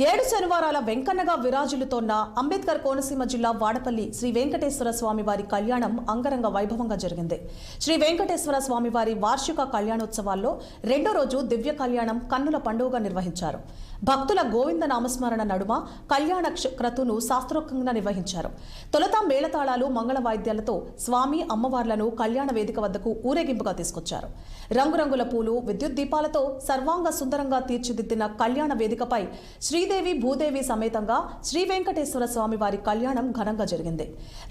7 శనివారాల వెంకన్నగా విరాజులుతోన్న అంబేద్కర్ కోనసీమ జిల్లా వాడపల్లి శ్రీ వెంకటేశ్వర స్వామి వారి కళ్యాణం అంగరంగ వైభవంగా జరిగింది. శ్రీ వెంకటేశ్వర స్వామి వారి వార్షిక కళ్యాణోత్సవాల్లో రెండో రోజు దివ్య కళ్యాణం కన్నుల పండుగగా నిర్వహించారు. భక్తుల గోవింద నామస్మరణ నడుమ కళ్యాణ క్రతును శాస్త్రోక్తంగా నిర్వహించారు. తొలుత మేళతాళాలు మంగళ వాయిద్యాలతో స్వామి అమ్మవార్లను కళ్యాణ వేదిక వద్దకు ఊరేగింపుగా తీసుకొచ్చారు. రంగురంగుల పూలు, విద్యుత్ దీపాలతో సర్వాంగ సుందరంగా తీర్చిదిద్దిన కళ్యాణ వేదికపై శ్రీదేవి భూదేవి సమేతంగా శ్రీ వెంకటేశ్వర స్వామి వారి కళ్యాణం ఘనంగా జరిగింది.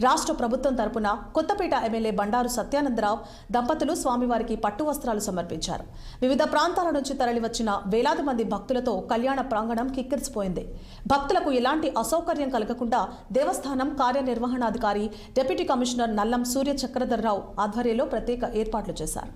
రాష్ట్ర ప్రభుత్వం తరపున కొత్తపేట ఎమ్మెల్యే బండారు సత్యానందరావు దంపతులు స్వామివారికి పట్టు వస్త్రాలు సమర్పించారు. వివిధ ప్రాంతాల నుంచి తరలివచ్చిన వేలాది మంది భక్తులతో కళ్యాణ ప్రాంగణం కిక్కిరిసిపోయింది. భక్తులకు ఎలాంటి అసౌకర్యం కలగకుండా దేవస్థానం కార్యనిర్వహణాధికారి డిప్యూటీ కమిషనర్ నల్లం సూర్య చక్రధర్రావు ఆధ్వర్యంలో ప్రత్యేక ఏర్పాట్లు చేశారు.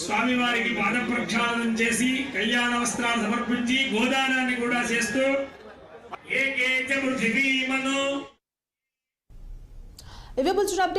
స్వామివారికి పాద ప్రక్షాళనం చేసి కళ్యాణ వస్త్రాలు సమర్పించి గోదానాన్ని కూడా చేస్తూ ఇవి బుల్చుడు అప్డేట్.